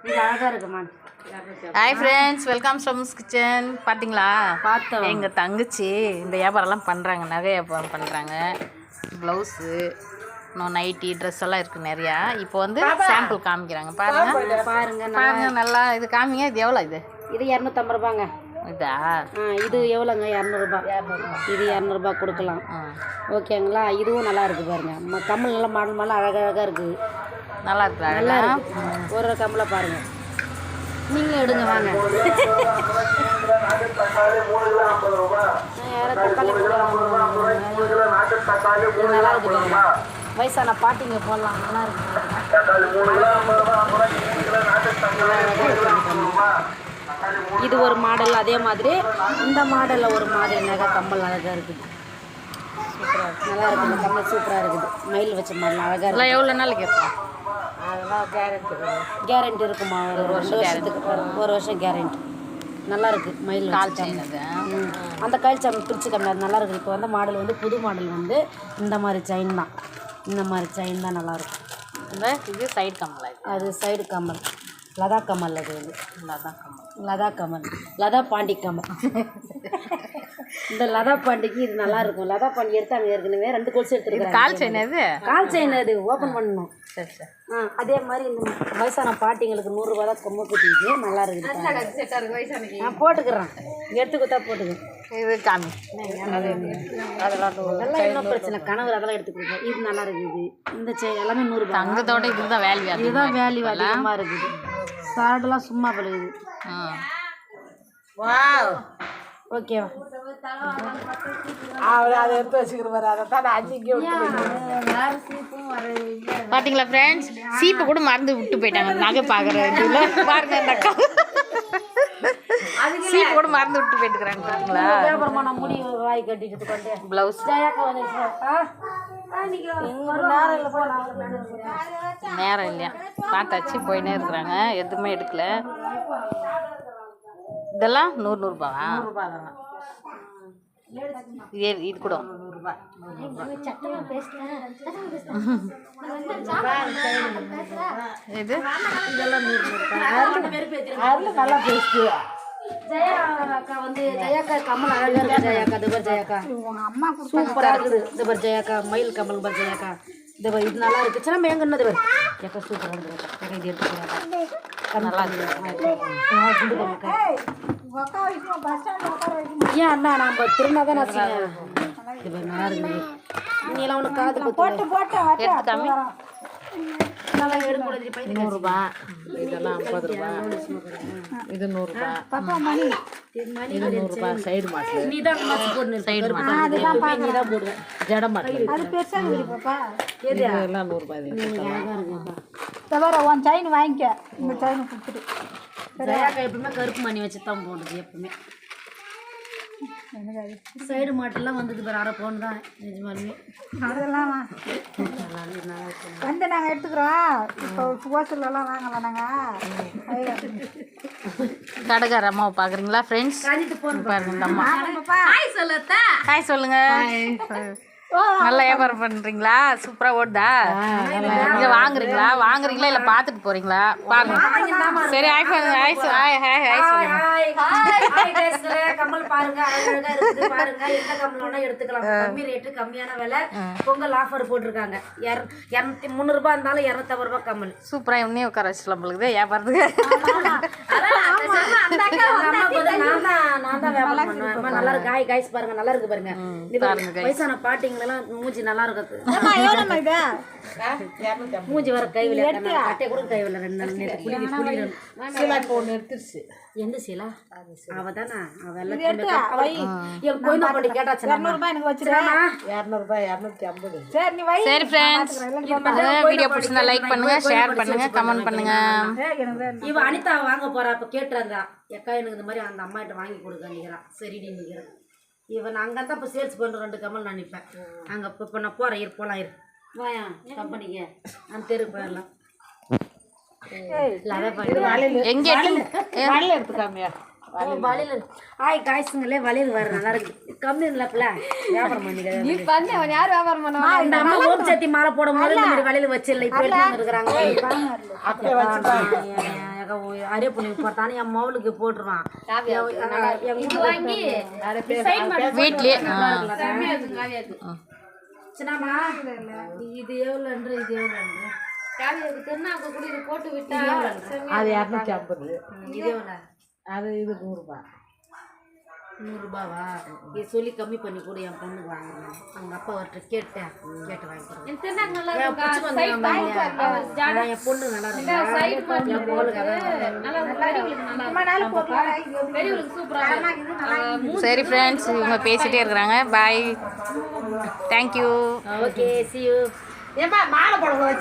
இது அழகாக இருக்குமா. ஹாய் ஃப்ரெண்ட்ஸ், வெல்கம் ஃப்ரம்ஸ் கிச்சன். பார்த்தீங்களா, பார்த்தோம். எங்கள் தங்கச்சி இந்த வியாபாரம்லாம் பண்ணுறாங்க, நகை வியாபாரம் பண்ணுறாங்க. ப்ளவுஸு, இன்னும் நைட்டி, ட்ரெஸ் எல்லாம் இருக்குது நிறையா. இப்போ வந்து சாம்பிள் காமிக்கிறாங்க. பாருங்கள் நல்லா. இது காமிங்க. இது எவ்வளோ? இது 250 ரூபாங்க. இதா? இது எவ்வளோங்க? 200 ரூபா. இது 200 ரூபா கொடுக்கலாம். ஓகேங்களா? இதுவும் நல்லா இருக்குது பாருங்க. கம்மல் நல்லா மாடல் அழகாக இருக்குது. நல்லா இருக்குதா? நல்லா இருக்கு. ஒரு கம்மலை பாருங்கள், நீங்களும் எடுங்க வாங்க. நல்லா இருக்கு. வயசான பாட்டிங்க போடலாம். நல்லா இருக்கு. இது ஒரு மாடல். அதே மாதிரி இந்த மாடலில் ஒரு மாதிரி நகை கம்மல் அழகாக இருக்குது. நல்லா இருக்குது. இந்த கம்மல் சூப்பராக இருக்குது. மயில் வச்ச மாடல் அழகாக இருக்குது. எவ்வளோ நாளைக்கு இருக்கும்? அதெல்லாம் கேரண்டி இருக்குமா? ஒரு வருஷத்துக்கு. ஒரு வருஷம் கேரண்டி. நல்லா இருக்குது. மயில் கால் செயின். அந்த கால் செயின் பிரிச்சு கம்மியாக நல்லா இருக்குது. இப்போ வந்து மாடல் வந்து புது மாடல் வந்து இந்த மாதிரி செயின் தான். இந்த மாதிரி செயின் தான் நல்லாயிருக்கும். இது சைடு கம்மல். அது சைடு கம்மல். லதா கம்மல். அது வந்து லதா கம்மல். லதா பாண்டி கம்மல். இந்த லதா பாண்டிக்கு இது நல்லா இருக்கும். லதா பாண்டி எடுத்து அங்கே ஏற்கனவே 2 கொலுசு எடுத்துருக்காங்க. கால் செயின். அது கால் செயின். அது ஓப்பன் பண்ணணும். சரி சரி. அதே மாதிரி இந்த வயசான பாட்டிங்களுக்கு 100 ரூபா தான் கொம்பு குட்டிக்கு. நல்லா இருக்குது. நான் போட்டுக்கிறேன். எடுத்து கொடுத்தா போட்டுக்கிறேன். இது காமி. அதெல்லாம் என்ன பிரச்சனை? கணவர் அதெல்லாம் எடுத்து கொடுப்போம். இது நல்லா இருக்குது. இந்த செயின் எல்லாமே 100 ரூபா. தங்கத்தோட இதுதான் வேல்யூ. இதுதான் வேல்யூ அதிகமாக இருக்குது. சார்டெல்லாம் சும்மா பழகுது. வாவ். ஓகேவா? அதை எடுத்து வச்சுக்கிறவாரு. அதை தான் அஞ்சுக்கே பார்த்தீங்களா ஃப்ரெண்ட்ஸ், சீப்பை கூட மறந்து விட்டு போயிட்டாங்க. நகை பார்க்குறது பாருங்க. இந்த அக்கா சீப்பு கூட மறந்து விட்டு போயிட்டுக்கிறாங்க. பார்த்தீங்களா? வியாபாரமா நான் முடி வாய் கட்டிட்டு கொண்டு ப்ளவுஸ் நேரம் இல்லையா? பார்த்தாச்சு போயினே இருக்கிறாங்க. எதுவுமே எடுக்கல. இதெல்லாம் 100 ரூபாவா? இது கூட இது இதெல்லாம் 100 ரூபாய். நல்லா பேசுது. ஜெயா அக்கா வந்து ஜெயாக்கா கம்மல் அழகாக இருக்குது. ஜெயாக்கா இது பார். ஜெயாக்கா அம்மா சூப்பராக இருக்குது. இது பார் ஜெயாக்கா. மயில் கம்மல் பார் ஜெயாக்கா. இது பார். இது நல்லா இருக்குது. சின்ன எங்கே என்னது பார். ஜெயாக்கா சூப்பராக இருக்குது. இது எடுத்துக்கிறேன். நல்லா இருக்குது. ஏன் அண்ணா நம்ம திருநா தான் நான் இது பார். நல்லா இருக்குது. நீலாம் ஒன்று காது போட்டு எடுத்துக்காமி. நல்லா எடுக்கூடாது. 100 ரூபா. இதெல்லாம் 50 ரூபா. இது 100 ரூபா. இது 100 ரூபா. சைடு மாட்டல். நீ தான் போட்டு சைடு மாட்டல். நீ தான் போடுவேன். ஜட மாட்டல். அது பெருசாக இருக்குது பாப்பா. இதெல்லாம் 100 ரூபாய். தவிர உன் செயின் வாங்கிக்க. இந்த செயின் கொடுத்துட்டு ஜெயாக்கா எப்பவுமே கருப்பு மணி வச்சு தான் போடுது. எப்பவுமே சைடு மாட்டெல்லாம் வந்தது பேர் 1/2 பவுன் தான். நிஜமாலுமே அதெல்லாம் வந்து நாங்கள் எடுத்துக்கிறோம். இப்போ ஹோட்டல்லாம் வாங்கலாம் நாங்கள். கடைக்கார அம்மாவை பார்க்குறீங்களா ஃப்ரெண்ட்ஸ்? பாருங்க இந்த அம்மா. ஹாய் சொல்லுங்க. நல்லா வியாபாரம் பண்ணுறீங்களா? சூப்பராக ஓடுதா? இங்கே வாங்குறீங்களா இல்லை பார்த்துட்டு போகிறீங்களா? பாருங்க. சரி ஹாய் சொல்லுங்க. ஹாய் ஹாய் ஹாய் சொல்லுங்க. கம்மல் பாருங்க. அழகா இருக்குது பாருங்க. எந்த கம்மல் வேணா எடுத்துக்கலாம். கம்மி ரேட்டு, கம்மியான விலை. பொங்கல் ஆஃபர் போட்டிருக்காங்க. 300 ரூபாய் இருந்தாலும் 250 ரூபாய் கம்மல். சூப்பராக இன்னும் உட்கார வச்சுக்கலாம் உங்களுக்கு வியாபாரத்துக்கு. நான் தான் வியாபாரம் பண்ணுவேன். நல்லா இருக்கு. ஹாய் கைஸ் பாருங்க. நல்லா இருக்கு பாருங்க. வயசான பாட்டிங்க மூஞ்சி நல்லா இருக்குது. மூஞ்சி வர கைவில அட்டை கூட கைவில 2 நாள் எடுத்துருச்சு. எந்த சீலா? அவதானா? சரி ஃப்ரெண்ட்ஸ், வீடியோ பிடிச்சிருந்தா லைக் பண்ணுங்க, ஷேர் பண்ணுங்க, கமெண்ட் பண்ணுங்க. இவ அனிதா வாங்க போறா. அப்ப கேட்டுறாங்க, எக்கா எனக்கு இந்த மாதிரி அந்த அம்மா கிட்ட வாங்கி கொடுக்க நிற்கிறான். சரிடி நிற்கிறேன். இவன் அங்கே தான் இப்போ சேல்ஸ் பண்ணுற 2 கம்மல் நான் நிற்பேன். அங்கே இப்போ நான் போகிறேன். போகலாம் வாயா கம்பெனிக்கு. அந்த தெருக்கு போயிடலாம். எங்கே எடுத்துக்காமியா? வளையல். ஹாய் காய்ச்சுங்களே. வளையல் வர நல்லா இருக்கு. கம்மி இல்லைப்பல வியாபாரம் பண்ணிக்க. யார் வியாபாரம் பண்ணுவா? இந்த அம்மா ஓம் சட்டி மாலை போடும் போது இந்த மாதிரி வளையல் வச்சிடல. இப்போ எடுத்து இருக்கிறாங்க. அரிய புள்ளி போட்டானு என் மவளுக்கு போட்டுருவான் வீட்லயே சின்னம்மா இது எவ்வளோன்ற இது எவ்வளோன்ற அது 250. இது எவ்வளோ அது இது 100 ரூபாய். 100 ரூபாவா? இது சொல்லி கம்மி பண்ணி கூட என் பொண்ணுக்கு வாங்குறேன். அவங்க அப்பா அவர்கிட்ட கேட்டு வாங்கிக்கிறேன். என் பொண்ணு நல்லா இருக்கு. சரி ஃப்ரெண்ட்ஸ், இவங்க பேசிட்டே இருக்கிறாங்க. பாய், தேங்க்யூ. Okay, see you. ஏமா மாலை போட